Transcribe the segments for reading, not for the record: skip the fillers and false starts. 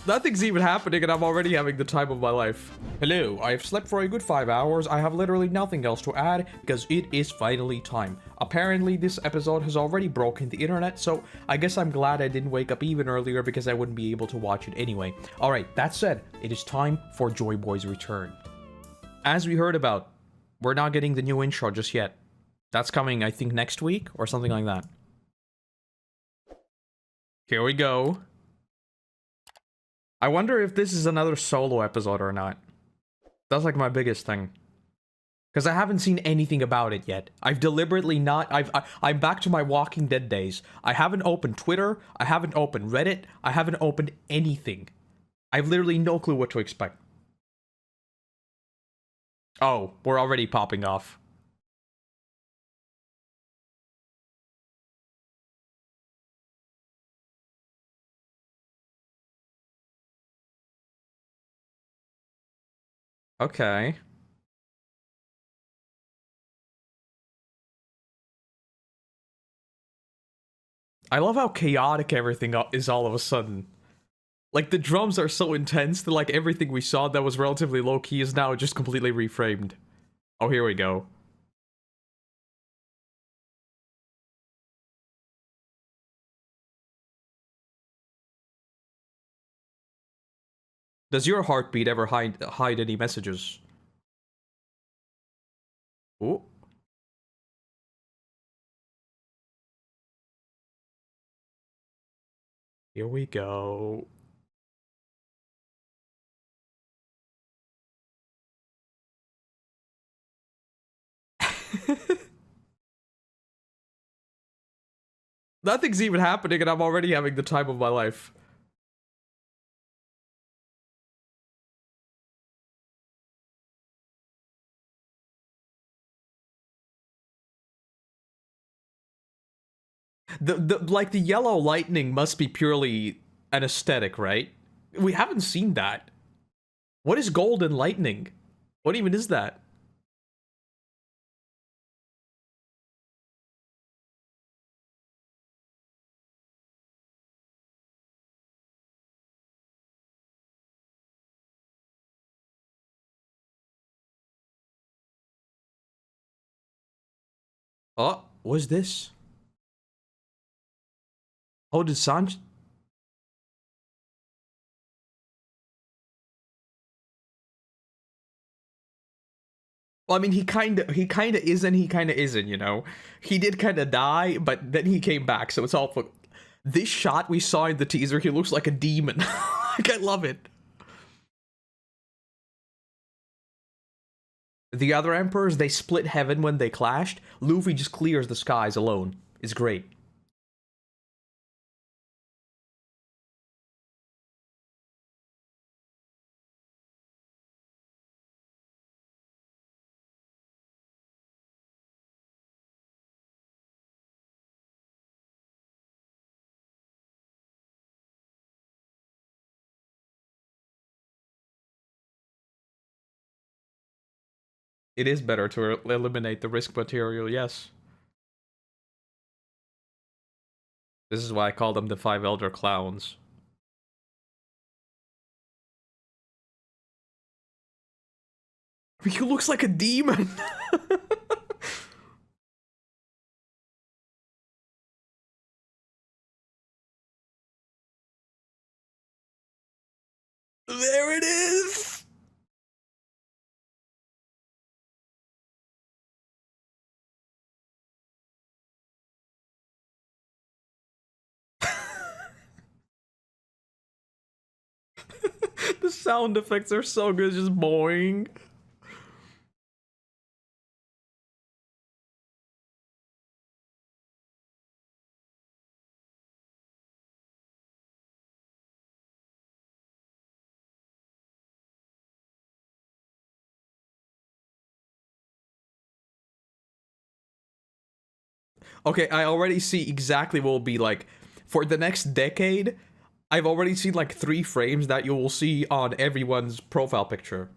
Nothing's even happening and I'm already having the time of my life. Hello, I have slept for a good 5 hours. I have literally nothing else to add because it is finally time. Apparently this episode has already broken the internet, so I guess I'm glad I didn't wake up even earlier because I wouldn't be able to watch it anyway. Alright, that said, it is time for Joy Boy's return. As we heard about, we're not getting the new intro just yet. That's coming, I think, next week or something like that. Here we go. I wonder if this is another solo episode or not. That's like my biggest thing. Because I haven't seen anything about it yet. I've deliberately not... I'm back to my Walking Dead days. I haven't opened Twitter. I haven't opened Reddit. I haven't opened anything. I have literally no clue what to expect. Oh, we're already popping off. Okay. I love how chaotic everything is all of a sudden. Like, the drums are so intense that, like, everything we saw that was relatively low-key is now just completely reframed. Oh, here we go. Does your heartbeat ever hide any messages? Ooh. Here we go. Nothing's even happening and I'm already having the time of my life. Like, the yellow lightning must be purely an aesthetic, right? We haven't seen that. What is golden lightning? What even is that? Oh, what's this? Oh, did Sanj... Well, I mean, he kinda is and he kinda isn't, you know? He did kinda die, but then he came back, so it's all for... This shot we saw in the teaser, he looks like a demon. Like, I love it. The other emperors, they split heaven when they clashed. Luffy just clears the skies alone. It's great. It is better to eliminate the risk material, yes. This is why I call them the Five Elder Clowns. He looks like a demon! There it is! The sound effects are so good, just boing. Okay, I already see exactly what will be like. For the next decade, I've already seen like 3 frames that you will see on everyone's profile picture.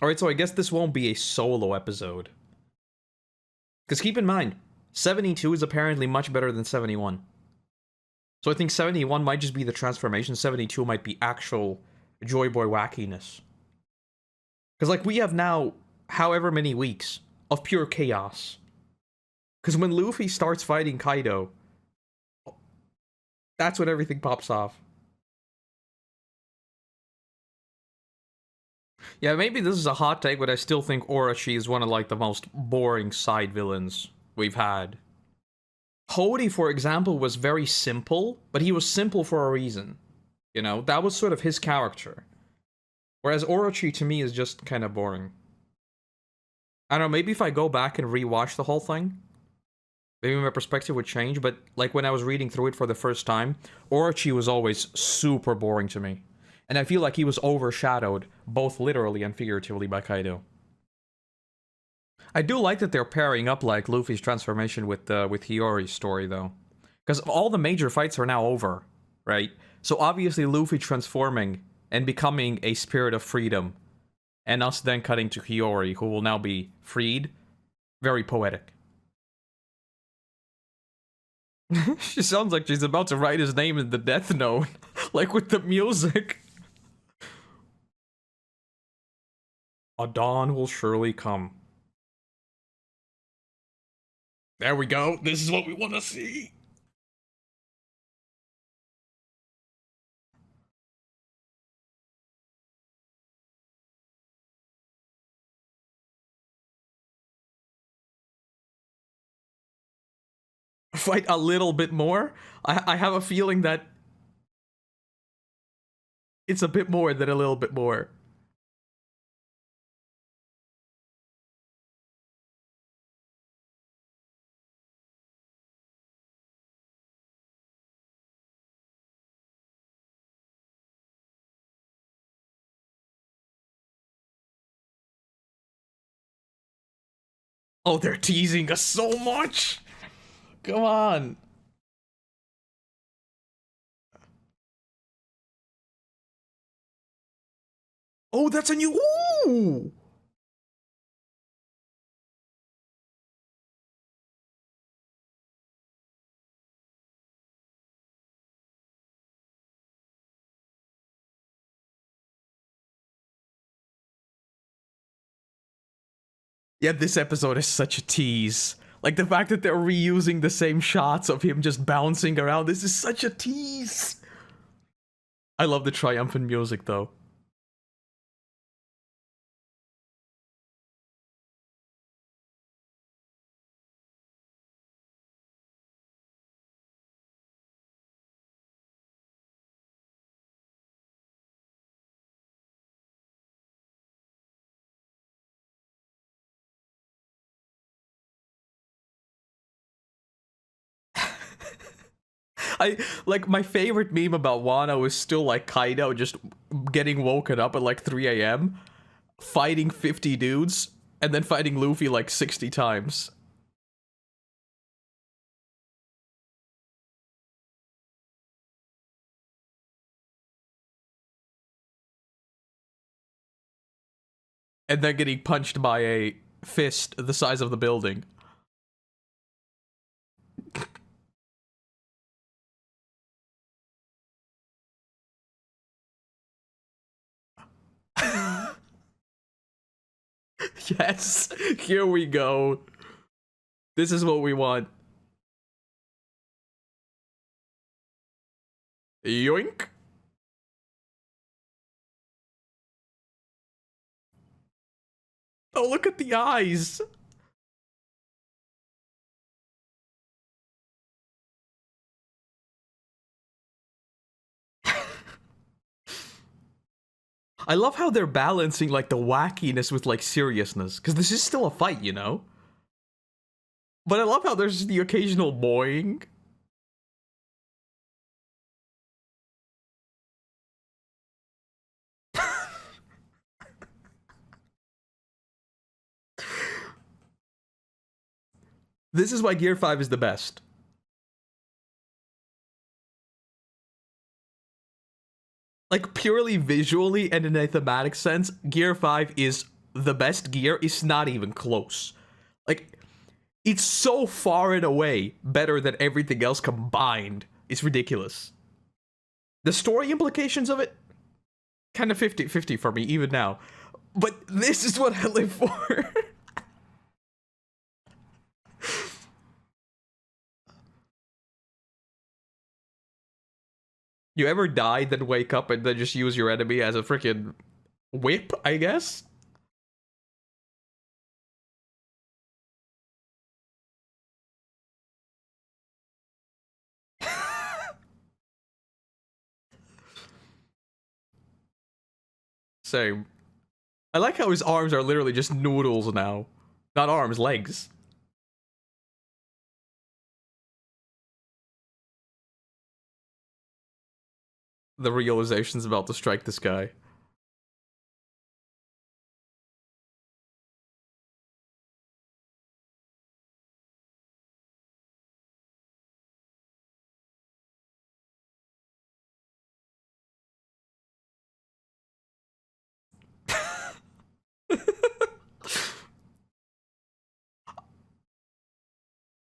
Alright, so I guess this won't be a solo episode. Because keep in mind, 72 is apparently much better than 71. So I think 71 might just be the transformation, 72 might be actual Joy Boy wackiness. Because, like, we have now however many weeks of pure chaos. Because when Luffy starts fighting Kaido, that's when everything pops off. Yeah, maybe this is a hot take, but I still think Orochi is one of, like, the most boring side villains we've had. Hody, for example, was very simple, but he was simple for a reason. You know, that was sort of his character. Whereas Orochi, to me, is just kind of boring. I don't know, maybe if I go back and rewatch the whole thing, maybe my perspective would change, but, like, when I was reading through it for the first time, Orochi was always super boring to me. And I feel like he was overshadowed, both literally and figuratively, by Kaido. I do like that they're pairing up, like, Luffy's transformation with Hiyori's story, though. Because all the major fights are now over, right? So obviously Luffy transforming and becoming a spirit of freedom, and us then cutting to Hiyori, who will now be freed. Very poetic. She sounds like she's about to write his name in the Death Note, like with the music. A dawn will surely come. There we go. This is what we want to see. Fight a little bit more. I have a feeling that it's a bit more than a little bit more. Oh, they're teasing us so much. Come on. Oh, that's a new. Ooh. Yeah, this episode is such a tease. Like, the fact that they're reusing the same shots of him just bouncing around, this is such a tease. I love the triumphant music, though. I like my favorite meme about Wano is still like Kaido just getting woken up at like 3 a.m., fighting 50 dudes, and then fighting Luffy like 60 times. And then getting punched by a fist the size of the building. Yes, here we go. This is what we want. Yoink. Oh, look at the eyes. I love how they're balancing like the wackiness with like seriousness, because this is still a fight, you know? But I love how there's the occasional boing. This is why Gear 5 is the best. Like, purely visually and in a thematic sense, Gear 5 is the best gear is not even close. Like, it's so far and away better than everything else combined. It's ridiculous. The story implications of it, kind of 50-50 for me, even now. But this is what I live for. You ever die, then wake up, and then just use your enemy as a freaking whip, I guess? Same. I like how his arms are literally just noodles now. Not arms, legs. The realization's about to strike this guy.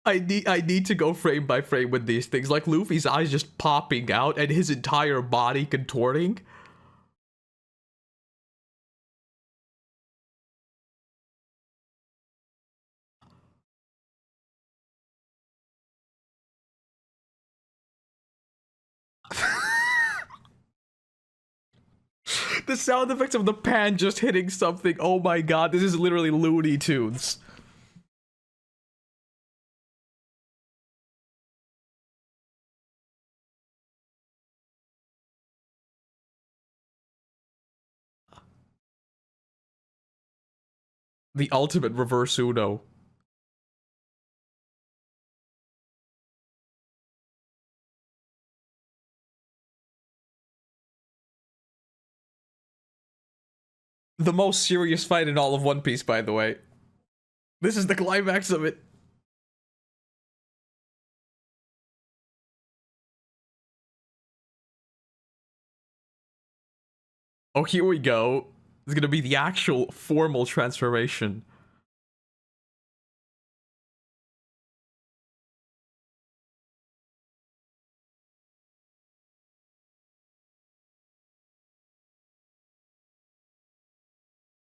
I need to go frame by frame with these things, like Luffy's eyes just popping out and his entire body contorting. The sound effects of the pan just hitting something, oh my god, this is literally Looney Tunes. The ultimate reverse Uno. The most serious fight in all of One Piece, by the way. This is the climax of it. Oh, here we go. It's gonna be the actual formal transformation.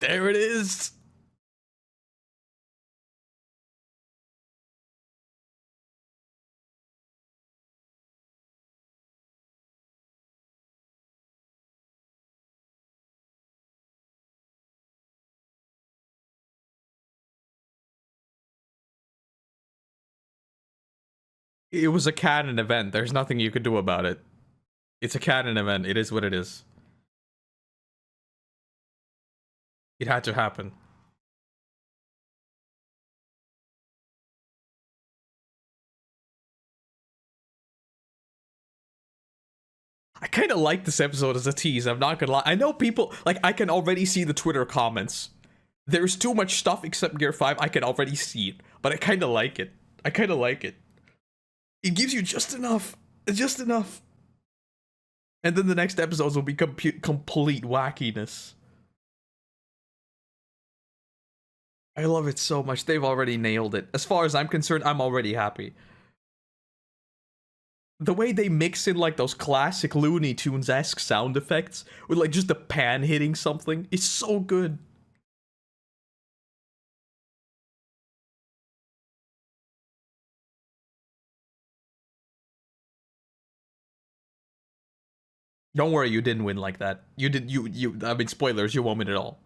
There it is. It was a canon event. There's nothing you could do about it. It's a canon event. It is what it is. It had to happen. I kind of like this episode as a tease, I'm not gonna lie. I know people, like, I can already see the Twitter comments. There's too much stuff except Gear 5, I can already see it. But I kind of like it. I kind of like it. It gives you just enough. Just enough. And then the next episodes will be complete wackiness. I love it so much. They've already nailed it. As far as I'm concerned, I'm already happy. The way they mix in like those classic Looney Tunes-esque sound effects with like just the pan hitting something is so good. Don't worry, you didn't win like that. I mean, spoilers, you won't win at all.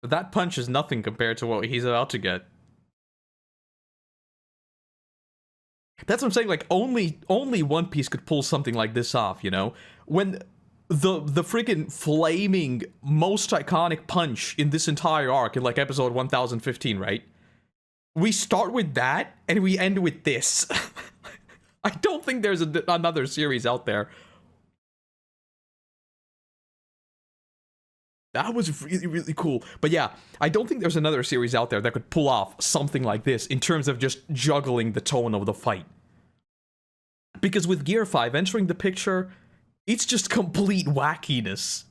But that punch is nothing compared to what he's about to get. That's what I'm saying, like, only One Piece could pull something like this off, you know? When the freaking flaming, most iconic punch in this entire arc, in, like, episode 1015, right? We start with that, and we end with this. I don't think there's another series out there That was really, really cool. But yeah, I don't think there's another series out there that could pull off something like this in terms of just juggling the tone of the fight. Because with Gear 5 entering the picture, it's just complete wackiness.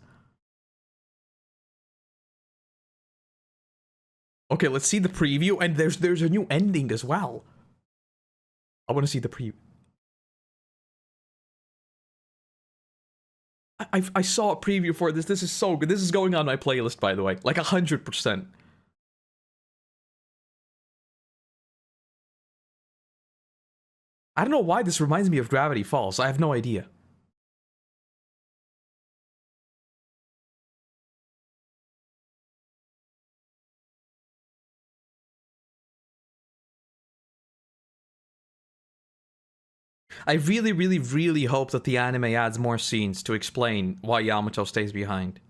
Okay, let's see the preview, and there's a new ending as well. I want to see the preview. I saw a preview for this. This is so good. This is going on my playlist, by the way. Like 100%. I don't know why this reminds me of Gravity Falls. I have no idea. I really, really, really hope that the anime adds more scenes to explain why Yamato stays behind.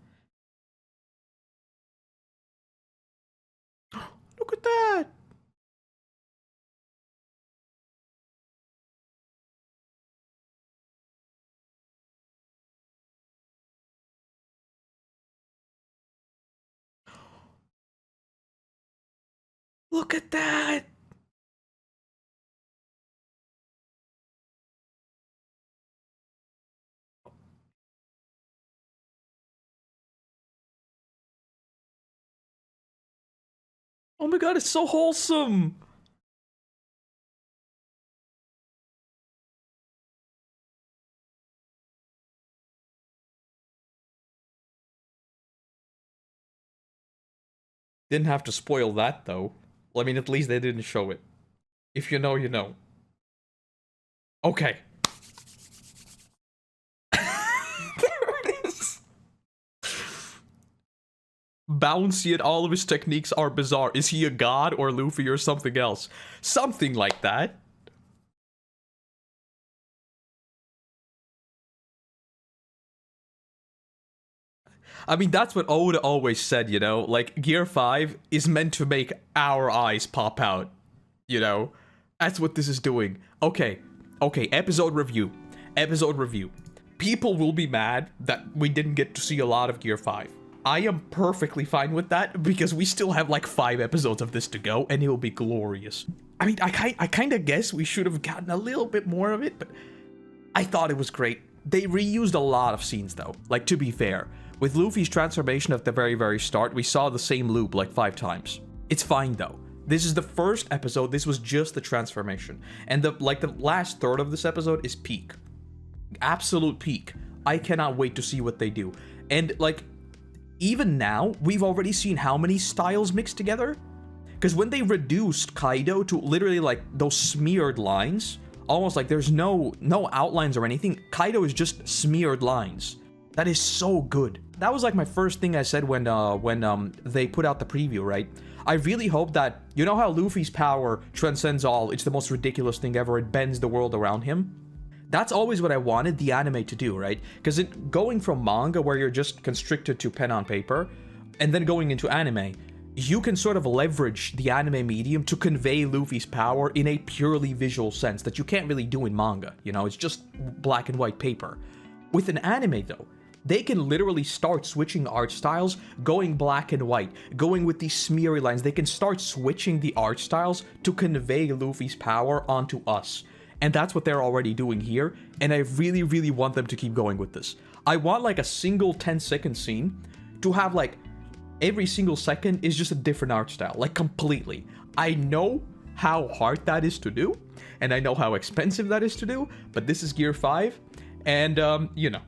Look at that! Look at that! Oh my god, it's so wholesome! Didn't have to spoil that, though. I mean, at least they didn't show it. If you know, you know. Okay. There it is! Bouncy and all of his techniques are bizarre. Is he a god or Luffy or something else? Something like that. I mean, that's what Oda always said, you know? Like, Gear 5 is meant to make our eyes pop out, you know? That's what this is doing. Okay, episode review. Episode review. People will be mad that we didn't get to see a lot of Gear 5. I am perfectly fine with that, because we still have like 5 episodes of this to go, and it will be glorious. I mean, I kind of guess we should have gotten a little bit more of it, but I thought it was great. They reused a lot of scenes, though. Like, to be fair. With Luffy's transformation at the very, very start, we saw the same loop like 5 times. It's fine, though. This is the first episode. This was just the transformation. And the last third of this episode is peak. Absolute peak. I cannot wait to see what they do. And, like, even now, we've already seen how many styles mixed together. Because when they reduced Kaido to literally, like, those smeared lines, almost like there's no outlines or anything, Kaido is just smeared lines. That is so good. That was like my first thing I said when they put out the preview, right? I really hope that, you know how Luffy's power transcends all, it's the most ridiculous thing ever, it bends the world around him? That's always what I wanted the anime to do, right? Because going from manga where you're just constricted to pen on paper, and then going into anime, you can sort of leverage the anime medium to convey Luffy's power in a purely visual sense that you can't really do in manga, you know? It's just black and white paper. With an anime, though, they can literally start switching art styles, going black and white, going with these smeary lines. They can start switching the art styles to convey Luffy's power onto us. And that's what they're already doing here, and I really, really want them to keep going with this. I want like a single 10-second scene to have like every single second is just a different art style, like completely. I know how hard that is to do, and I know how expensive that is to do, but this is Gear 5, and you know,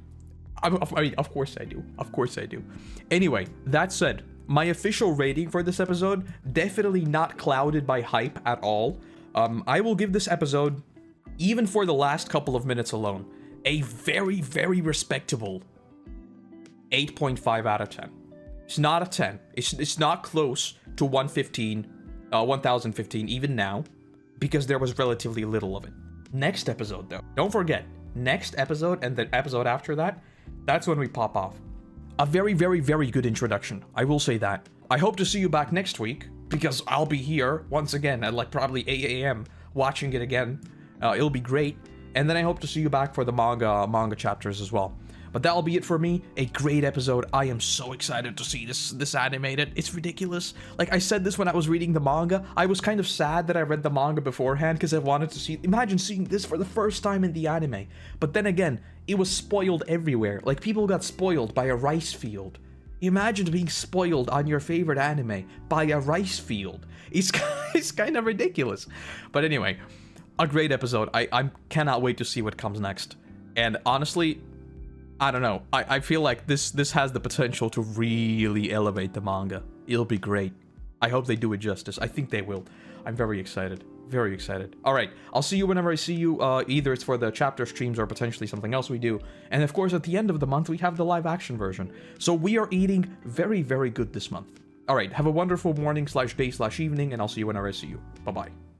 I mean, of course I do. Of course I do. Anyway, that said, my official rating for this episode, definitely not clouded by hype at all. I will give this episode, even for the last couple of minutes alone, a very, very respectable 8.5 out of 10. It's not a 10. It's not close to 1015, even now, because there was relatively little of it. Next episode, though, don't forget, next episode and the episode after that, that's when we pop off. A very, very, very good introduction. I will say that. I hope to see you back next week, because I'll be here once again at like probably 8 a.m. watching it again. It'll be great. And then I hope to see you back for the manga chapters as well. But that'll be it for me. A great episode. I am so excited to see this animated. It's ridiculous. Like I said this when I was reading the manga. I was kind of sad that I read the manga beforehand because I wanted to see. Imagine seeing this for the first time in the anime. But then again, it was spoiled everywhere. Like people got spoiled by a rice field. Imagine being spoiled on your favorite anime by a rice field. It's kind of ridiculous. But anyway, a great episode. I cannot wait to see what comes next. And honestly, I don't know. I feel like this has the potential to really elevate the manga. It'll be great. I hope they do it justice. I think they will. I'm very excited. Very excited. Alright, I'll see you whenever I see you. Either it's for the chapter streams or potentially something else we do. And of course, at the end of the month, we have the live action version. So we are eating very, very good this month. Alright, have a wonderful morning /day/evening, and I'll see you whenever I see you. Bye-bye.